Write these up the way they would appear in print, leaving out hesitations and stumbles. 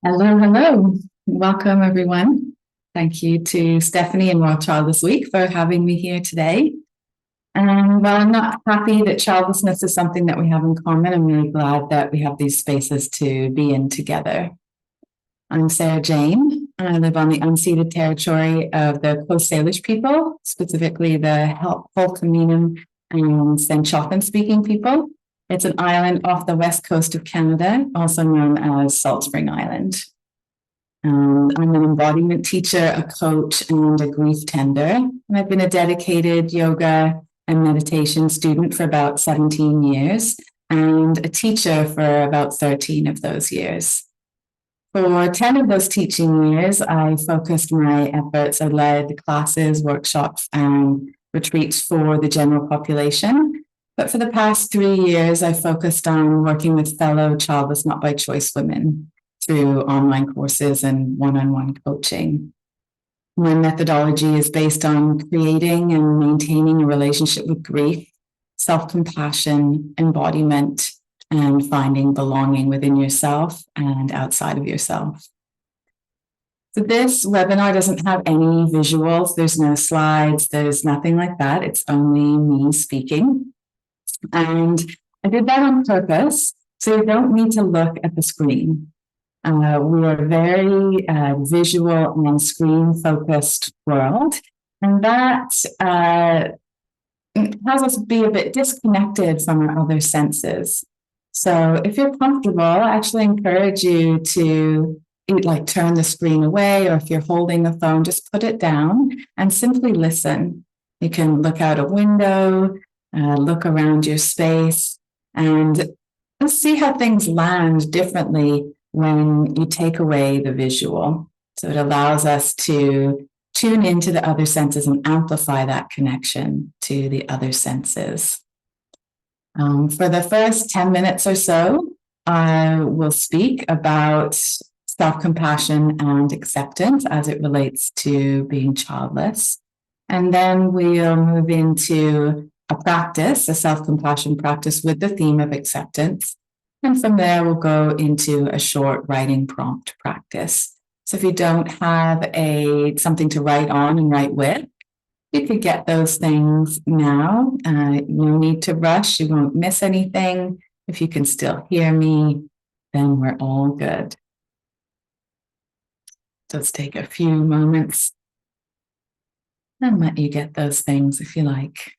Hello, hello. Welcome, everyone. Thank you to Stephanie and Childless Week for having me here today. And while I'm not happy that childlessness is something that we have in common, I'm really glad that we have these spaces to be in together. I'm Sarah Jane, and I live on the unceded territory of the Coast Salish people, specifically the Hulkaminam and Senchofan speaking people. It's an island off the west coast of Canada, also known as Salt Spring Island. I'm an embodiment teacher, a coach, and a grief tender. And I've been a dedicated yoga and meditation student for about 17 years and a teacher for about 13 of those years. For 10 of those teaching years, I focused my efforts. I led classes, workshops, and retreats for the general population. But for the past 3 years, I focused on working with fellow childless, not by choice women through online courses and one-on-one coaching. My methodology is based on creating and maintaining a relationship with grief, self-compassion, embodiment, and finding belonging within yourself and outside of yourself. So this webinar doesn't have any visuals. There's no slides. There's nothing like that. It's only me speaking. And I did that on purpose, so you don't need to look at the screen. We are a very visual and screen-focused world, and that has us be a bit disconnected from our other senses. So if you're comfortable, I actually encourage you to turn the screen away, or if you're holding the phone, just put it down and simply listen. You can look out a window, look around your space, and see how things land differently when you take away the visual. So it allows us to tune into the other senses and amplify that connection to the other senses. For the first 10 minutes or so, I will speak about self-compassion and acceptance as it relates to being childless. And then we'll move into a practice, a self-compassion practice with the theme of acceptance. And from there, we'll go into a short writing prompt practice. So if you don't have something to write on and write with, you could get those things now. No need to rush. You won't miss anything. If you can still hear me, then we're all good. Just take a few moments and let you get those things if you like.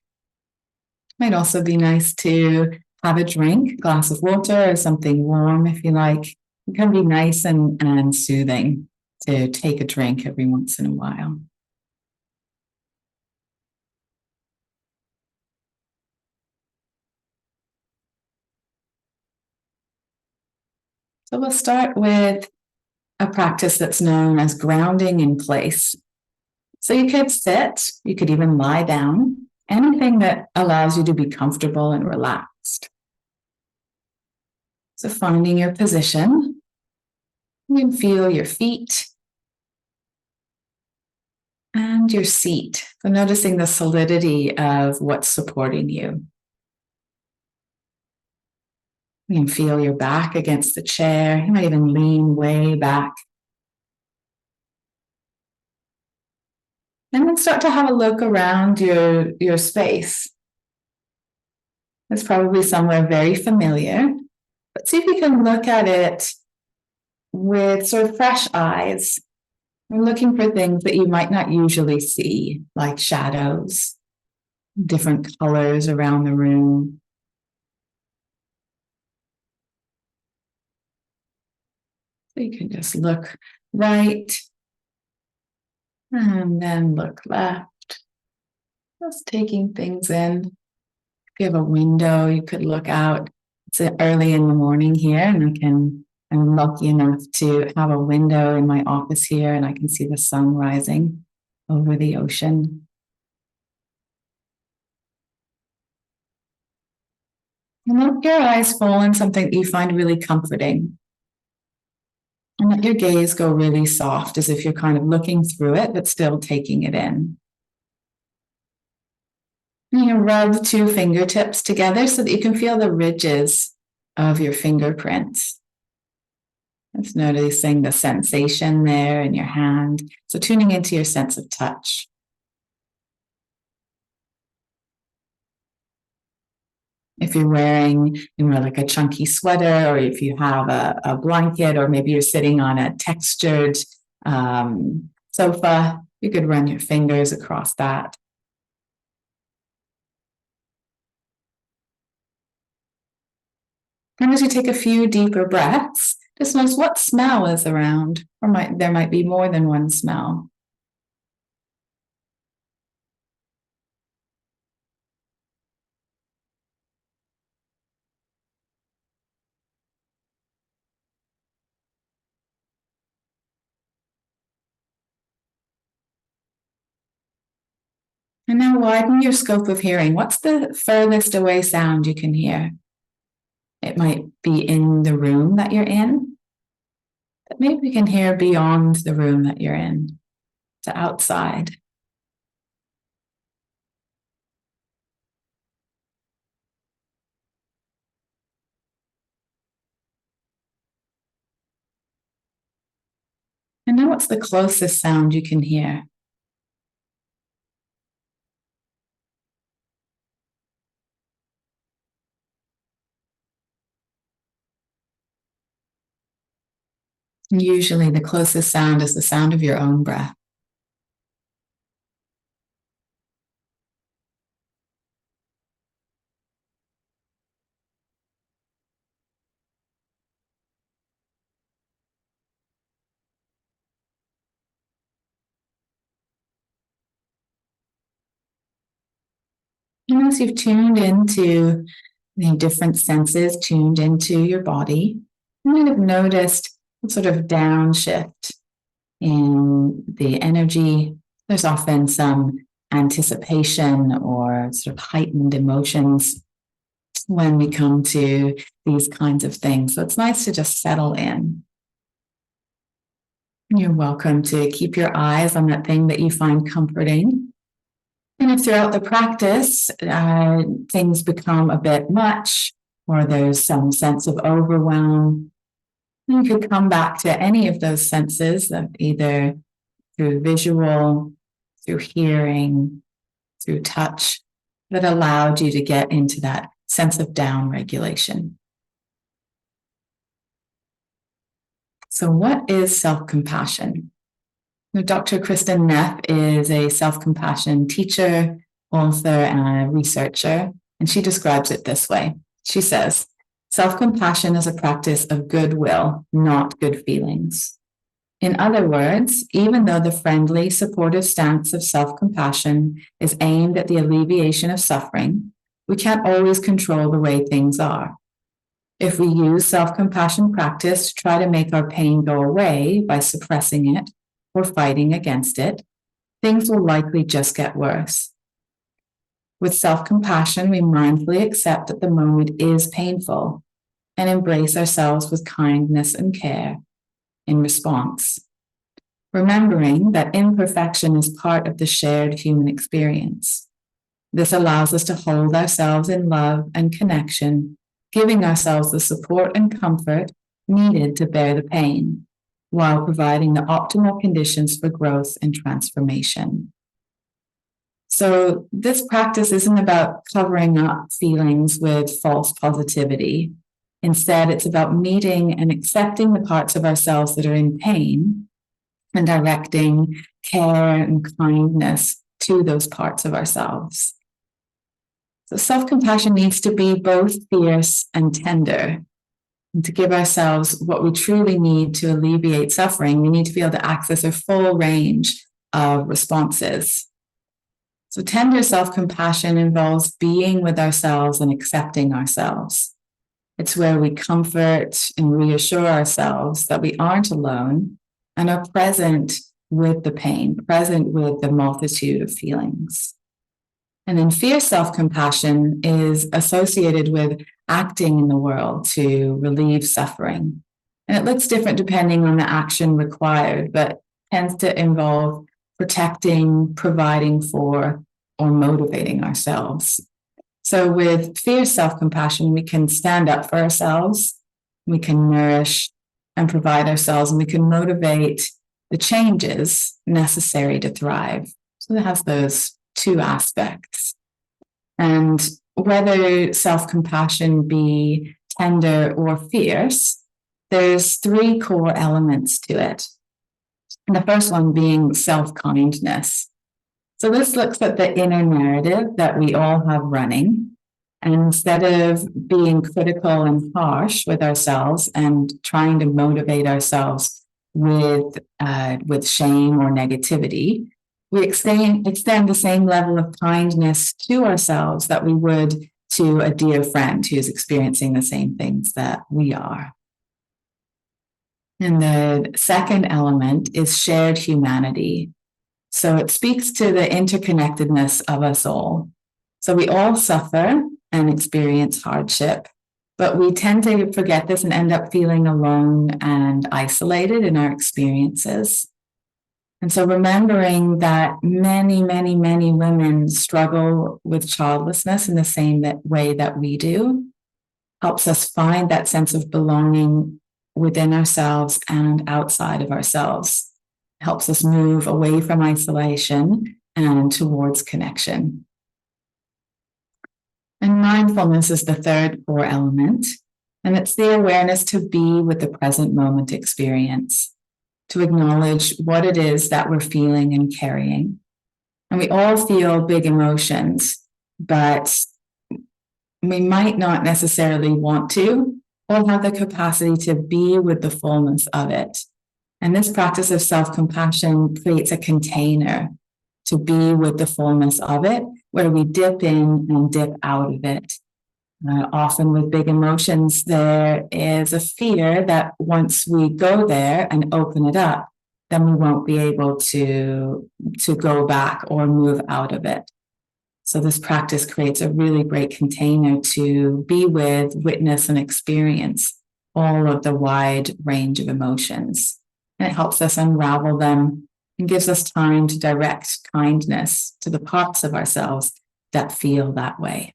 Might also be nice to have a drink, a glass of water or something warm if you like. It can be nice and soothing to take a drink every once in a while. So we'll start with a practice that's known as grounding in place. So you could sit, you could even lie down, anything that allows you to be comfortable and relaxed. So finding your position, you can feel your feet and your seat. So noticing the solidity of what's supporting you. You can feel your back against the chair. You might even lean way back. And then start to have a look around your space. It's probably somewhere very familiar, but see if you can look at it with sort of fresh eyes. You're looking for things that you might not usually see, like shadows, different colors around the room. So you can just look right and then look left, just taking things in. If you have a window, you could look out. It's early in the morning here, and I'm lucky enough to have a window in my office here, and I can see the sun rising over the ocean. And let your eyes fall on something that you find really comforting. And let your gaze go really soft, as if you're kind of looking through it, but still taking it in. And you rub two fingertips together so that you can feel the ridges of your fingerprints. Just noticing the sensation there in your hand. So tuning into your sense of touch. If you're wearing, like a chunky sweater, or if you have a blanket, or maybe you're sitting on a textured sofa, you could run your fingers across that. And as you take a few deeper breaths, just notice what smell is around, or there might be more than one smell. And now widen your scope of hearing. What's the furthest away sound you can hear? It might be in the room that you're in, but maybe you can hear beyond the room that you're in, to outside. And now what's the closest sound you can hear? Usually the closest sound is the sound of your own breath. And as you've tuned into the different senses, tuned into your body, you might have noticed a sort of downshift in the energy. There's often some anticipation or sort of heightened emotions when we come to these kinds of things. So it's nice to just settle in. You're welcome to keep your eyes on that thing that you find comforting. And if throughout the practice, things become a bit much, or there's some sense of overwhelm, you could come back to any of those senses, either through visual, through hearing, through touch, that allowed you to get into that sense of down regulation. So what is self-compassion? Dr. Kristen Neff is a self-compassion teacher, author, and a researcher, and she describes it this way. She says, self-compassion is a practice of goodwill, not good feelings. In other words, even though the friendly, supportive stance of self-compassion is aimed at the alleviation of suffering, we can't always control the way things are. If we use self-compassion practice to try to make our pain go away by suppressing it or fighting against it, things will likely just get worse. With self-compassion, we mindfully accept that the moment is painful and embrace ourselves with kindness and care in response, remembering that imperfection is part of the shared human experience. This allows us to hold ourselves in love and connection, giving ourselves the support and comfort needed to bear the pain, while providing the optimal conditions for growth and transformation. So this practice isn't about covering up feelings with false positivity. Instead, it's about meeting and accepting the parts of ourselves that are in pain and directing care and kindness to those parts of ourselves. So self-compassion needs to be both fierce and tender. And to give ourselves what we truly need to alleviate suffering, we need to be able to access a full range of responses. So tender self-compassion involves being with ourselves and accepting ourselves. It's where we comfort and reassure ourselves that we aren't alone and are present with the pain, present with the multitude of feelings. And then fierce self-compassion is associated with acting in the world to relieve suffering. And it looks different depending on the action required, but tends to involve protecting, providing for, or motivating ourselves. So with fierce self-compassion, we can stand up for ourselves, we can nourish, and provide ourselves, and we can motivate the changes necessary to thrive. So it has those two aspects. And whether self-compassion be tender or fierce, there's three core elements to it. And the first one being self-kindness. So this looks at the inner narrative that we all have running. And instead of being critical and harsh with ourselves and trying to motivate ourselves with shame or negativity, we extend the same level of kindness to ourselves that we would to a dear friend who's experiencing the same things that we are. And the second element is shared humanity. So it speaks to the interconnectedness of us all. So we all suffer and experience hardship, but we tend to forget this and end up feeling alone and isolated in our experiences. And so remembering that many, many, many women struggle with childlessness in the same way that we do helps us find that sense of belonging within ourselves and outside of ourselves. It helps us move away from isolation and towards connection. And mindfulness is the third core element, and it's the awareness to be with the present moment experience, to acknowledge what it is that we're feeling and carrying. And we all feel big emotions, but we might not necessarily want to or have the capacity to be with the fullness of it. And this practice of self-compassion creates a container to be with the fullness of it, where we dip in and dip out of it. Often with big emotions, there is a fear that once we go there and open it up, then we won't be able to go back or move out of it. So this practice creates a really great container to be with, witness, and experience all of the wide range of emotions. And it helps us unravel them and gives us time to direct kindness to the parts of ourselves that feel that way.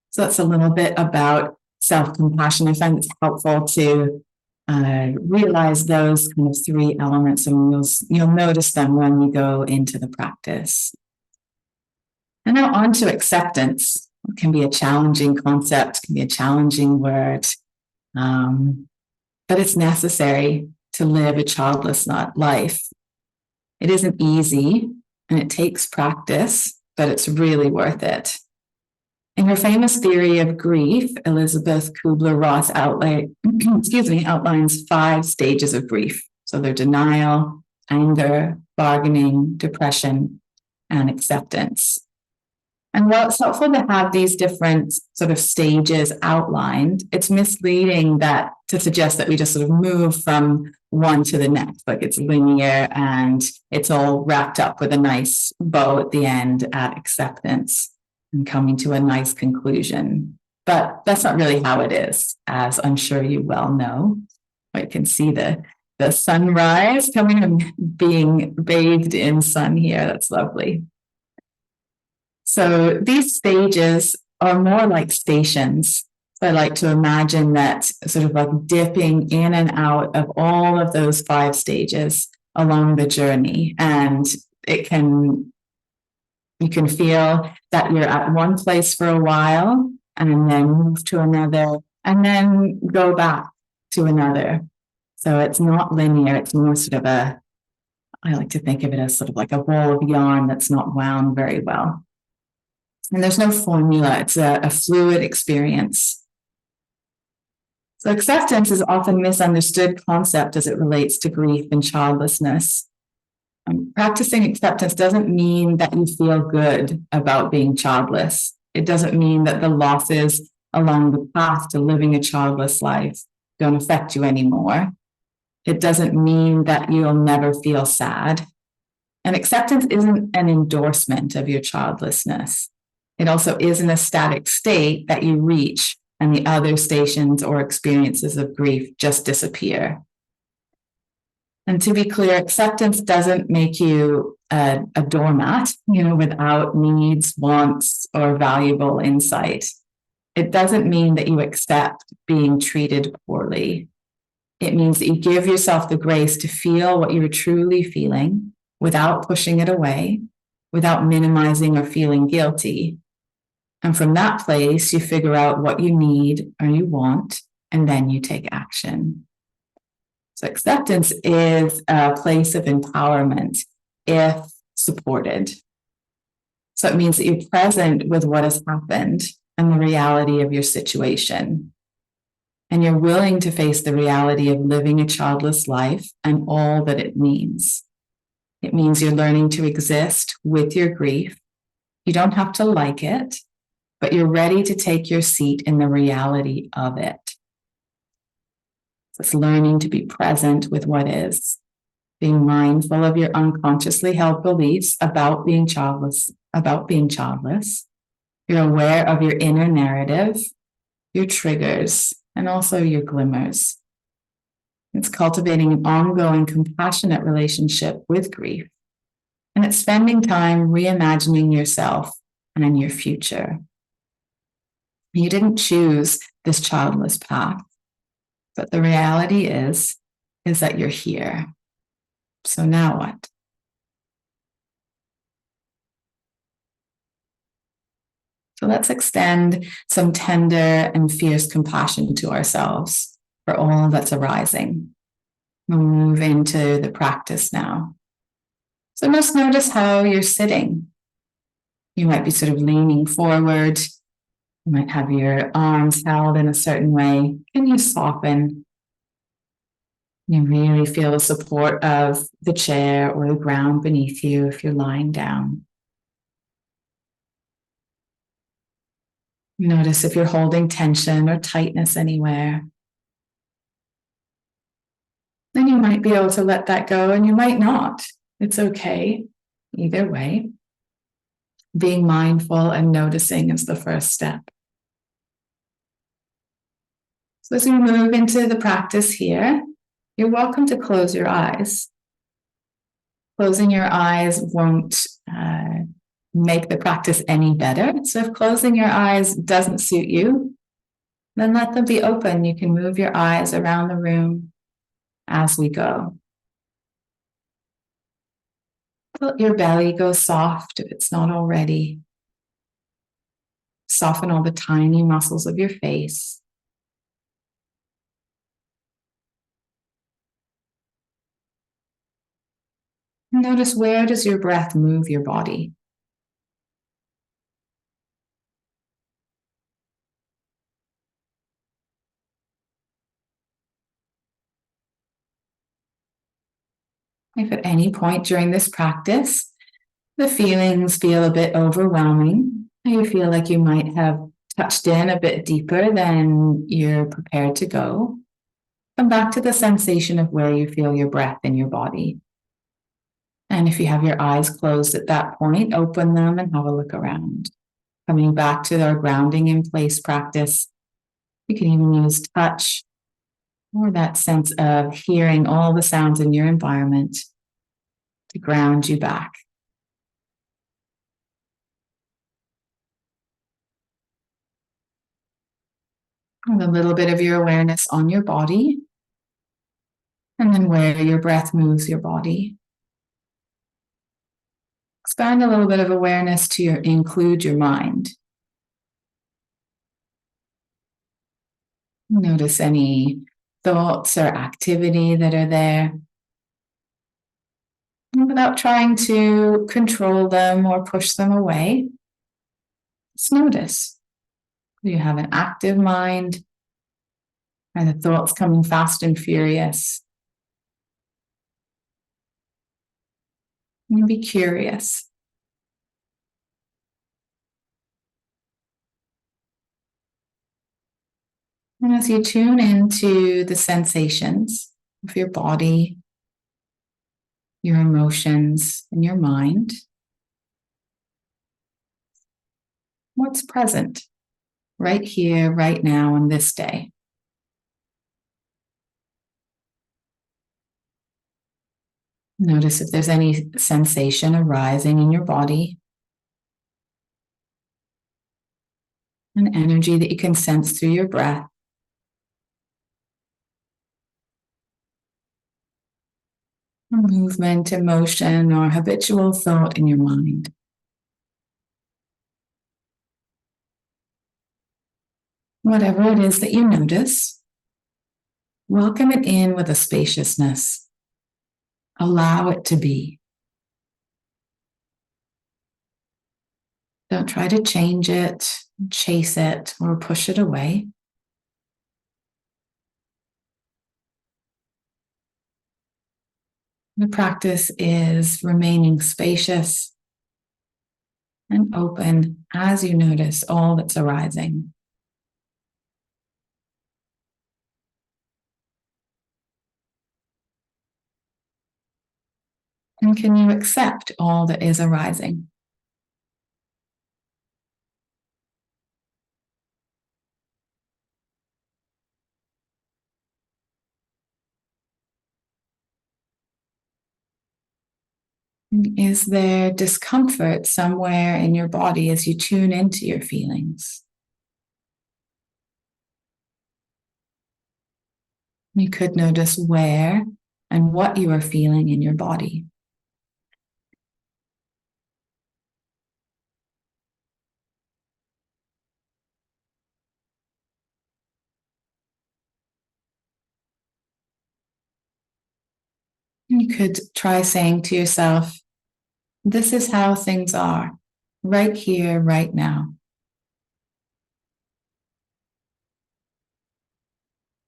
So that's a little bit about self-compassion. I find it's helpful to realize those kind of three elements, and you'll notice them when we go into the practice. And now on to acceptance. It can be a challenging concept, can be a challenging word, but it's necessary to live a childless life. It isn't easy and it takes practice, but it's really worth it. In her famous theory of grief, Elizabeth Kubler-Ross outlines 5 stages of grief. So they're denial, anger, bargaining, depression, and acceptance. And while it's helpful to have these different sort of stages outlined, it's misleading to suggest that we just sort of move from one to the next, like it's linear and it's all wrapped up with a nice bow at the end at acceptance and coming to a nice conclusion. But that's not really how it is, as I'm sure you well know. You can see the sunrise coming and being bathed in sun here. That's lovely. So these stages are more like stations. So I like to imagine that sort of like dipping in and out of all of those 5 stages along the journey. And you can feel that you're at one place for a while and then move to another and then go back to another. So it's not linear. It's more sort of I like to think of it as sort of like a ball of yarn that's not wound very well. And there's no formula. It's a fluid experience. So acceptance is often a misunderstood concept as it relates to grief and childlessness. Practicing acceptance doesn't mean that you feel good about being childless. It doesn't mean that the losses along the path to living a childless life don't affect you anymore. It doesn't mean that you'll never feel sad. And acceptance isn't an endorsement of your childlessness. It also isn't a static state that you reach and the other stations or experiences of grief just disappear. And to be clear, acceptance doesn't make you a doormat, without needs, wants, or valuable insight. It doesn't mean that you accept being treated poorly. It means that you give yourself the grace to feel what you're truly feeling without pushing it away, without minimizing or feeling guilty. And from that place, you figure out what you need or you want, and then you take action. So acceptance is a place of empowerment if supported. So it means that you're present with what has happened and the reality of your situation. And you're willing to face the reality of living a childless life and all that it means. It means you're learning to exist with your grief. You don't have to like it, but you're ready to take your seat in the reality of it. So it's learning to be present with what is, being mindful of your unconsciously held beliefs about being childless. You're aware of your inner narrative, your triggers, and also your glimmers. It's cultivating an ongoing, compassionate relationship with grief. And it's spending time reimagining yourself and your future. You didn't choose this childless path, but the reality is that you're here. So now what? So let's extend some tender and fierce compassion to ourselves for all that's arising. We'll move into the practice now. So just notice how you're sitting. You might be sort of leaning forward. You might have your arms held in a certain way. Can you soften? You really feel the support of the chair or the ground beneath you if you're lying down. Notice if you're holding tension or tightness anywhere. Then you might be able to let that go, and you might not. It's okay. Either way, being mindful and noticing is the first step. So as we move into the practice here, you're welcome to close your eyes. Closing your eyes won't make the practice any better. So if closing your eyes doesn't suit you, then let them be open. You can move your eyes around the room as we go. Let your belly go soft if it's not already. Soften all the tiny muscles of your face. Notice, where does your breath move your body? If at any point during this practice, the feelings feel a bit overwhelming, you feel like you might have touched in a bit deeper than you're prepared to go, come back to the sensation of where you feel your breath in your body. And if you have your eyes closed at that point, open them and have a look around. Coming back to our grounding in place practice, you can even use touch or that sense of hearing all the sounds in your environment to ground you back. And a little bit of your awareness on your body, and then where your breath moves your body. Expand a little bit of awareness to include your mind. Notice any thoughts or activity that are there. And without trying to control them or push them away, just notice. Do you have an active mind? Are the thoughts coming fast and furious? And be curious. And as you tune into the sensations of your body, your emotions, and your mind, what's present right here, right now, on this day? Notice if there's any sensation arising in your body, an energy that you can sense through your breath. movement, emotion, or habitual thought in your mind. Whatever it is that you notice, welcome it in with a spaciousness. Allow it to be. Don't try to change it, chase it, or push it away. The practice is remaining spacious and open as you notice all that's arising. And can you accept all that is arising? Is there discomfort somewhere in your body as you tune into your feelings? You could notice where and what you are feeling in your body. You could try saying to yourself, this is how things are, right here, right now.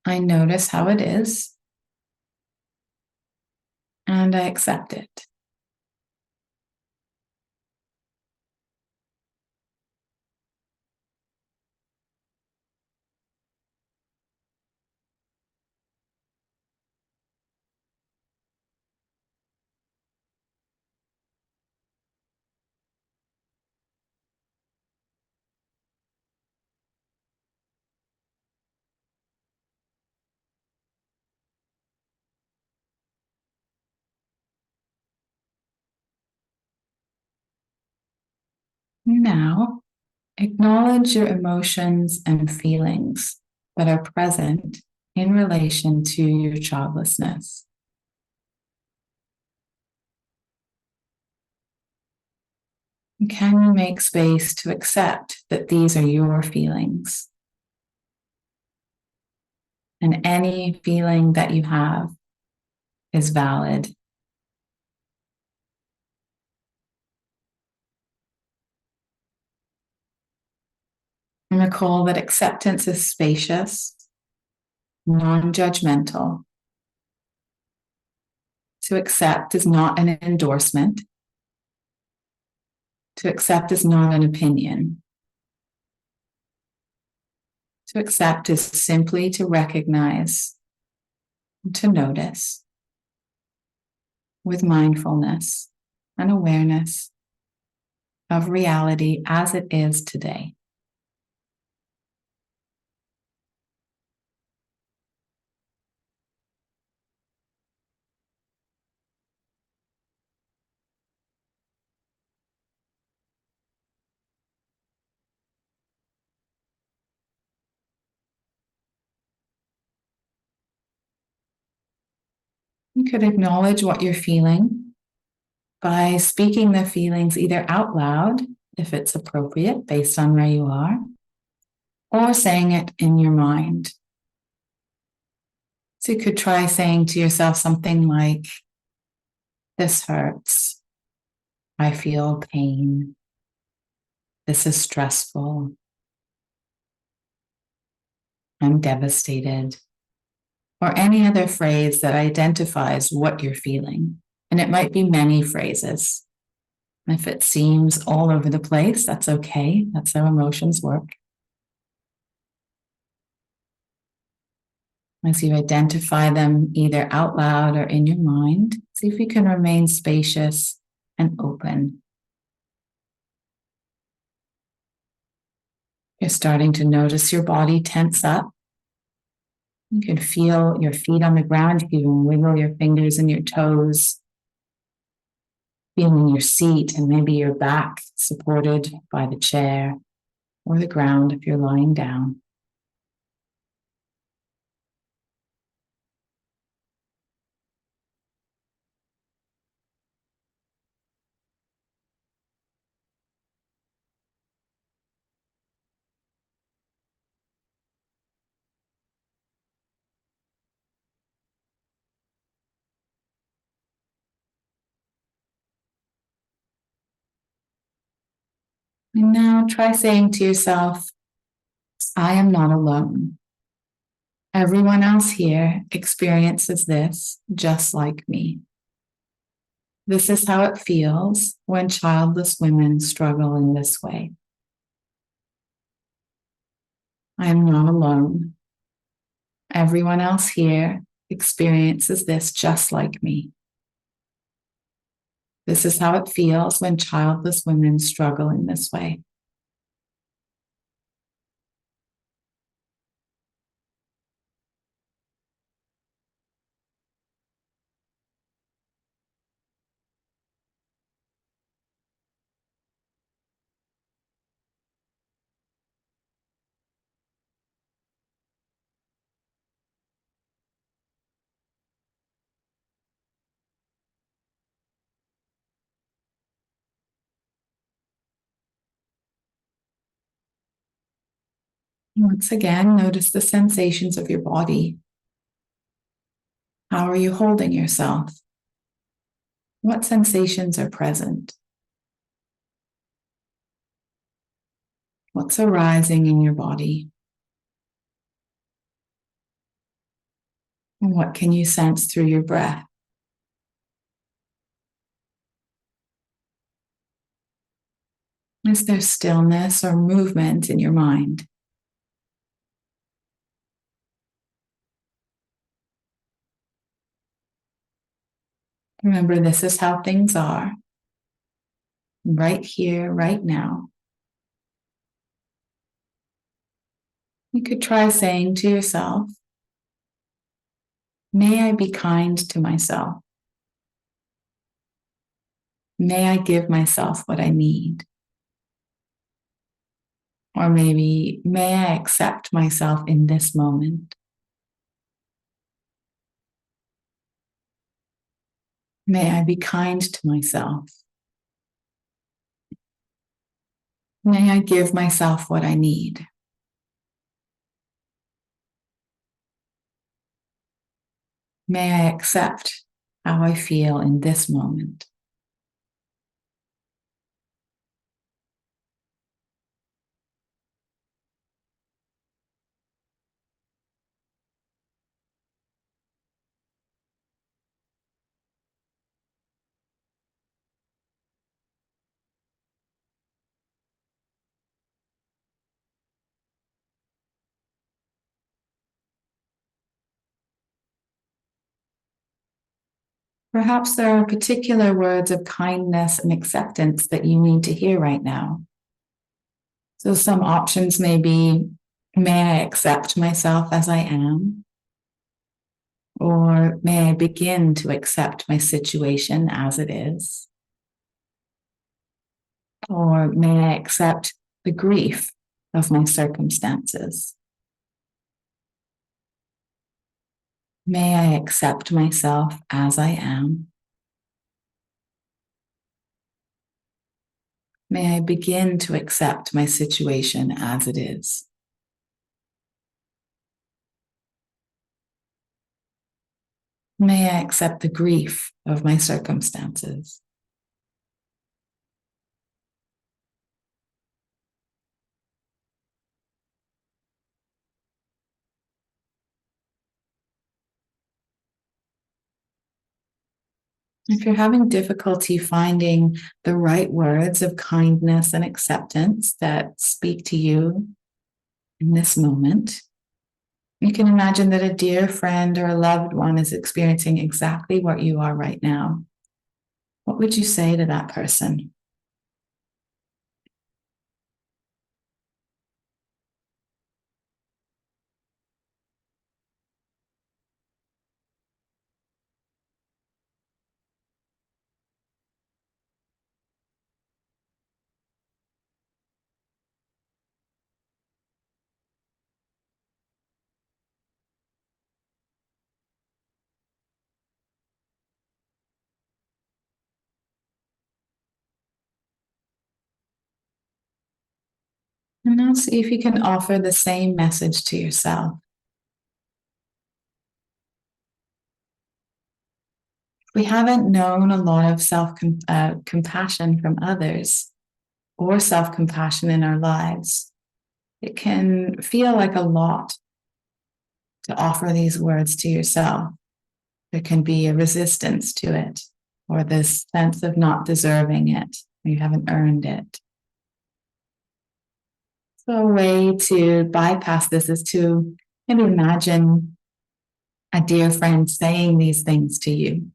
I notice how it is, and I accept it. Now, acknowledge your emotions and feelings that are present in relation to your childlessness. Can you make space to accept that these are your feelings? And any feeling that you have is valid. And recall that acceptance is spacious, non-judgmental. To accept is not an endorsement. To accept is not an opinion. To accept is simply to recognize, to notice with mindfulness and awareness of reality as it is today. You could acknowledge what you're feeling by speaking the feelings either out loud, if it's appropriate based on where you are, or saying it in your mind. So you could try saying to yourself something like, this hurts. I feel pain. This is stressful. I'm devastated. Or any other phrase that identifies what you're feeling. And it might be many phrases. If it seems all over the place, that's okay. That's how emotions work. As you identify them either out loud or in your mind, see if you can remain spacious and open. You're starting to notice your body tense up. You can feel your feet on the ground. You can even wiggle your fingers and your toes. Feeling your seat and maybe your back supported by the chair or the ground if you're lying down. And now try saying to yourself, I am not alone. Everyone else here experiences this just like me. This is how it feels when childless women struggle in this way. I am not alone. Everyone else here experiences this just like me. This is how it feels when childless women struggle in this way. Once again, notice the sensations of your body. How are you holding yourself? What sensations are present? What's arising in your body? And what can you sense through your breath? Is there stillness or movement in your mind? Remember, this is how things are, right here, right now. You could try saying to yourself, may I be kind to myself? May I give myself what I need? Or maybe, may I accept myself in this moment? May I be kind to myself? May I give myself what I need? May I accept how I feel in this moment? Perhaps there are particular words of kindness and acceptance that you need to hear right now. So some options may be, may I accept myself as I am? Or may I begin to accept my situation as it is? Or may I accept the grief of my circumstances? May I accept myself as I am? May I begin to accept my situation as it is? May I accept the grief of my circumstances? If you're having difficulty finding the right words of kindness and acceptance that speak to you in this moment, you can imagine that a dear friend or a loved one is experiencing exactly what you are right now. What would you say to that person? And now see if you can offer the same message to yourself. We haven't known a lot of self compassion from others. or self-compassion in our lives, it can feel like a lot to offer these words to yourself. There can be a resistance to it, or this sense of not deserving it, or you haven't earned it. So a way to bypass this is to maybe imagine a dear friend saying these things to you.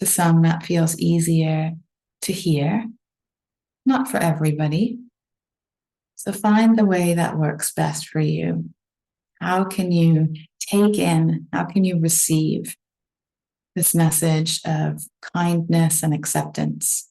To some, that feels easier to hear, not for everybody. So find the way that works best for you. How can you take in, how can you receive this message of kindness and acceptance?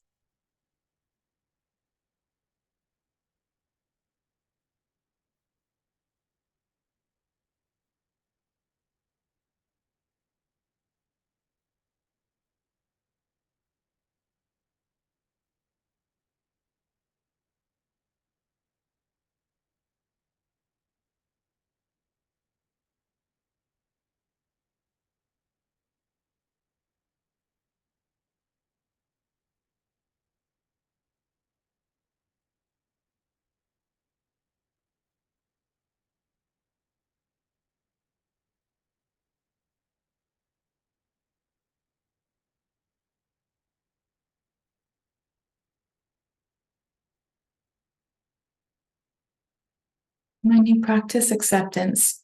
When you practice acceptance,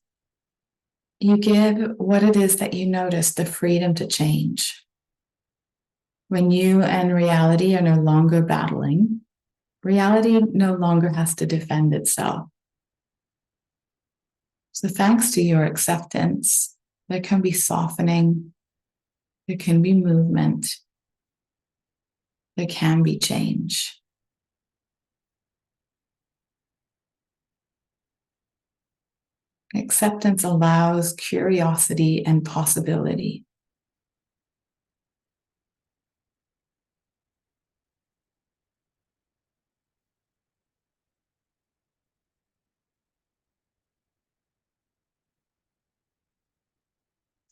you give what it is that you notice the freedom to change. When you and reality are no longer battling, reality no longer has to defend itself. So, thanks to your acceptance, there can be softening, there can be movement, there can be change. Acceptance allows curiosity and possibility.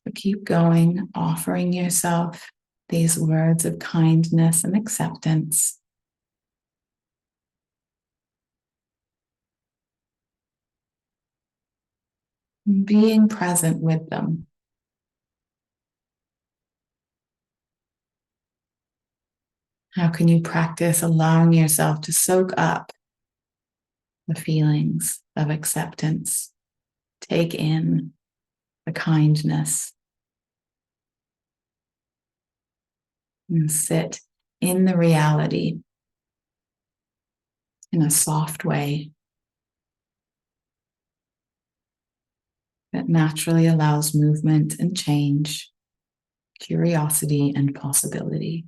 So keep going, offering yourself these words of kindness and acceptance. Being present with them. How can you practice allowing yourself to soak up the feelings of acceptance? Take in the kindness and sit in the reality in a soft way that naturally allows movement and change, curiosity and possibility.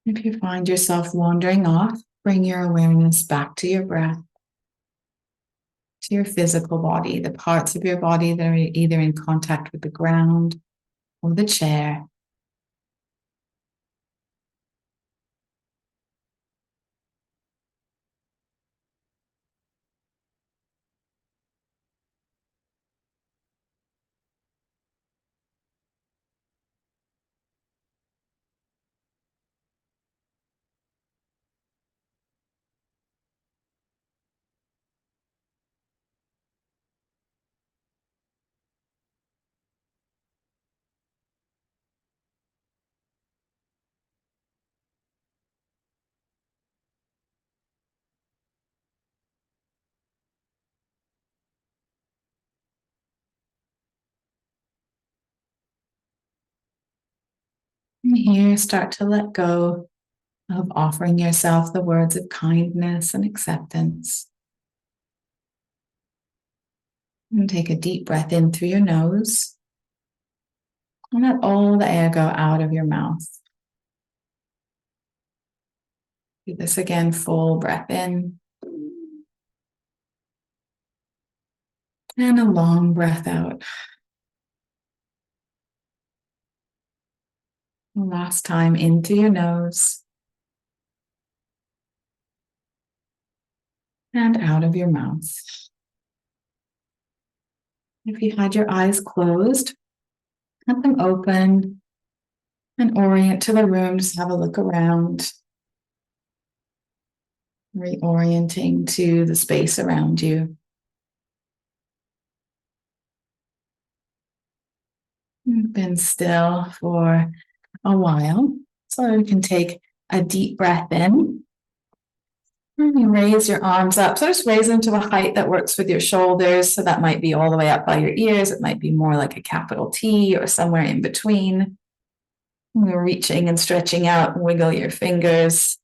If you find yourself wandering off, bring your awareness back to your breath, to your physical body, the parts of your body that are either in contact with the ground or the chair. here, start to let go of offering yourself the words of kindness and acceptance. And take a deep breath in through your nose. And let all the air go out of your mouth. Do this again, full breath in. And a long breath out. Last time in through your nose. And out of your mouth. If you had your eyes closed, have them open and orient to the room. Just have a look around. Reorienting to the space around you. You've been still for a while, so you can take a deep breath in. And you raise your arms up. So just raise them to a height that works with your shoulders. So that might be all the way up by your ears. It might be more like a capital T or somewhere in between. You're reaching and stretching out, wiggle your fingers,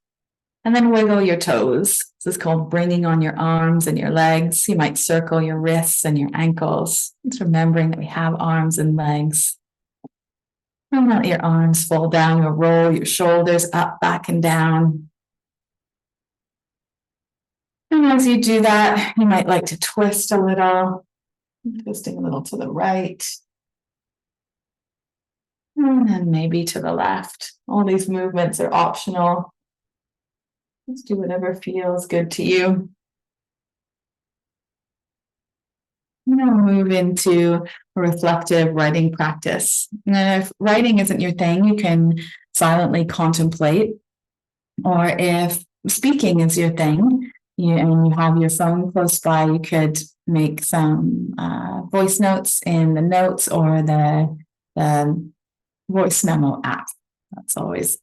and then wiggle your toes. This is called bringing on your arms and your legs. You might circle your wrists and your ankles. It's remembering that we have arms and legs. And let your arms fall down. You'll roll your shoulders up, back, and down. And as you do that, you might like to twist a little, twisting a little to the right. And then maybe to the left. All these movements are optional. Just do whatever feels good to you. Now move into a reflective writing practice. And if writing isn't your thing, you can silently contemplate. Or if speaking is your thing, and you have your phone close by, you could make some voice notes in the notes or the voice memo app. That's always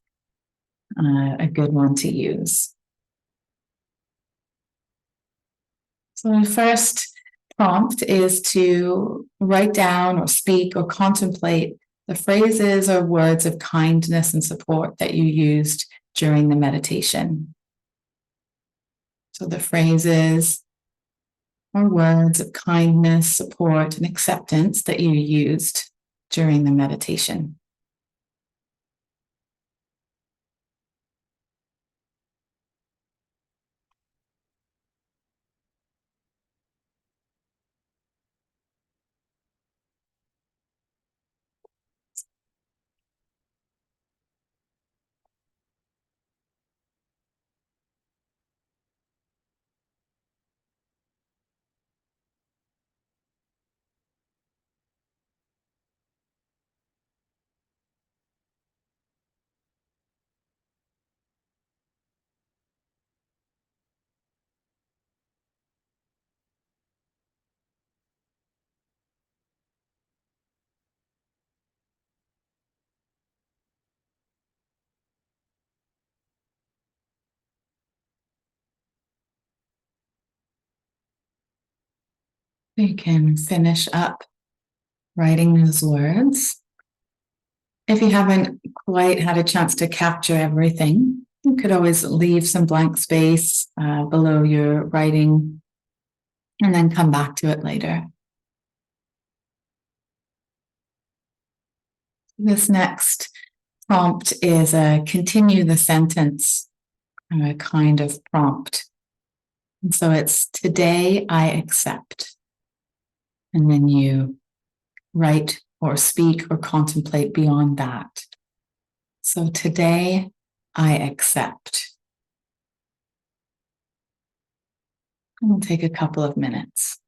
a good one to use. So the first prompt is to write down or speak or contemplate the phrases or words of kindness and support that you used during the meditation. So the phrases or words of kindness, support, and acceptance that you used during the meditation. You can finish up writing those words. If you haven't quite had a chance to capture everything, you could always leave some blank space below your writing and then come back to it later. This next prompt is a continue the sentence kind of prompt. And so it's today I accept. And then you write or speak or contemplate beyond that. So today I accept. We'll take a couple of minutes.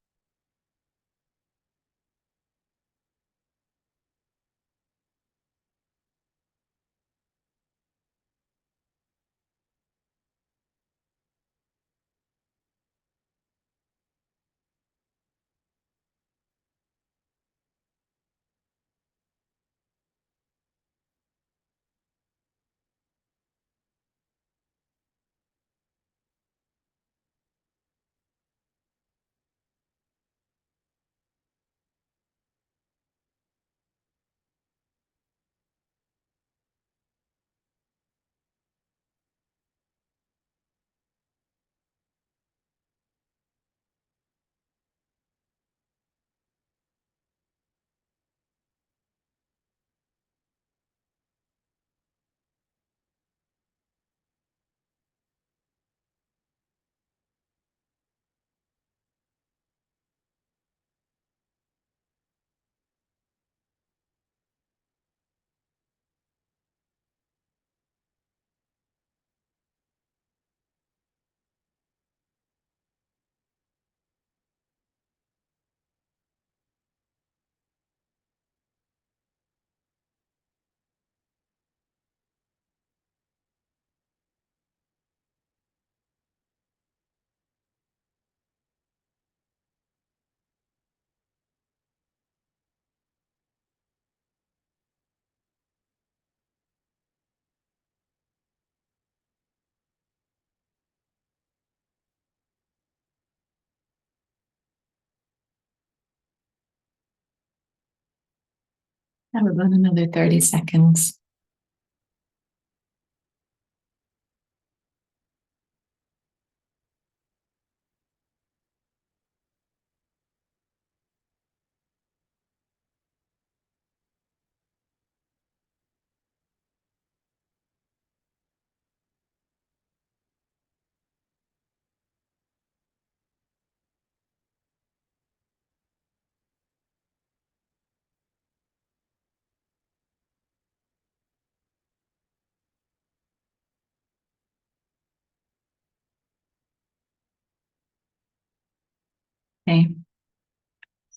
Have about another 30 seconds. Okay.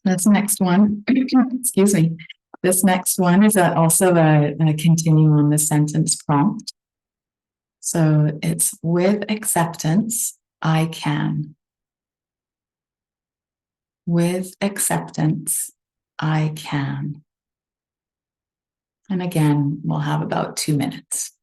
This next one, excuse me. This next one is also a continue on the sentence prompt. So it's with acceptance, I can. With acceptance, I can. And again, we'll have about 2 minutes.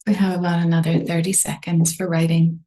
We have about another 30 seconds for writing.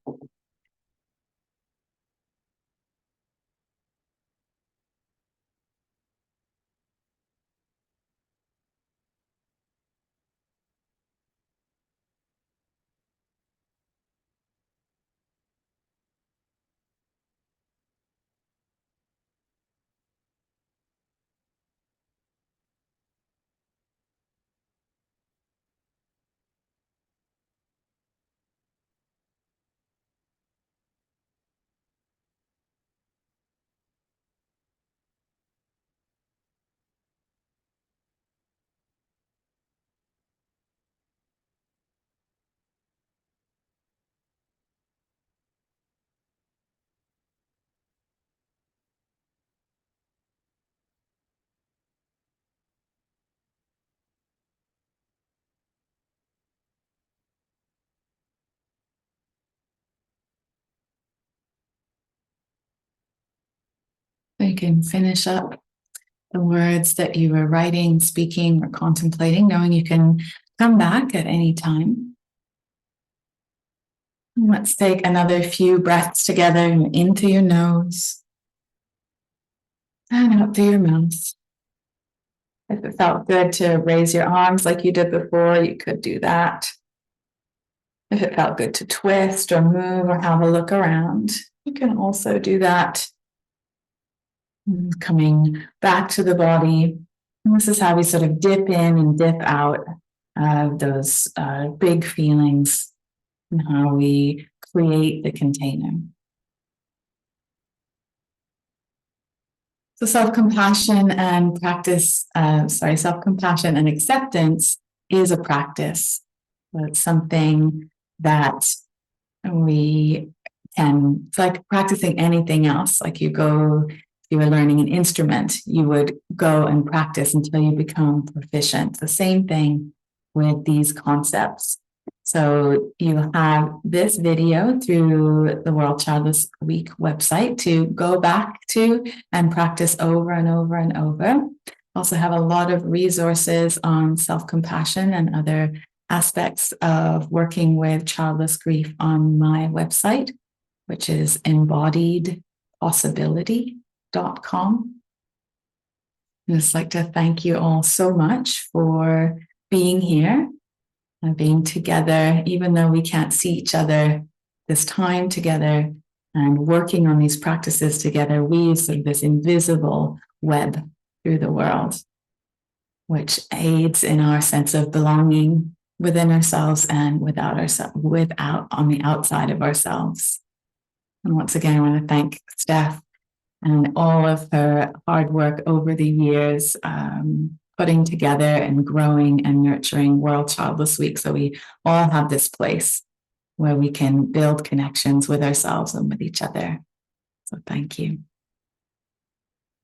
You can finish up the words that you were writing, speaking, or contemplating, knowing you can come back at any time. Let's take another few breaths together in through your nose and out through your mouth. If it felt good to raise your arms like you did before, you could do that. If it felt good to twist or move or have a look around, you can also do that. Coming back to the body. And this is how we sort of dip in and dip out of those big feelings and how we create the container. So self-compassion and self-compassion and acceptance is a practice. So it's something that we can, it's like practicing anything else. Like you were learning an instrument, you would go and practice until you become proficient. The same thing with these concepts. So you have this video through the World Childless Week website to go back to and practice over and over and over. Also have a lot of resources on self-compassion and other aspects of working with childless grief on my website, which is embodiedpossibility.com. I'd just like to thank you all so much for being here and being together, even though we can't see each other, this time together and working on these practices together, weave sort of this invisible web through the world, which aids in our sense of belonging within ourselves and without on the outside of ourselves. And once again, I want to thank Steph and all of her hard work over the years, putting together and growing and nurturing World Childless Week. So we all have this place where we can build connections with ourselves and with each other. So thank you.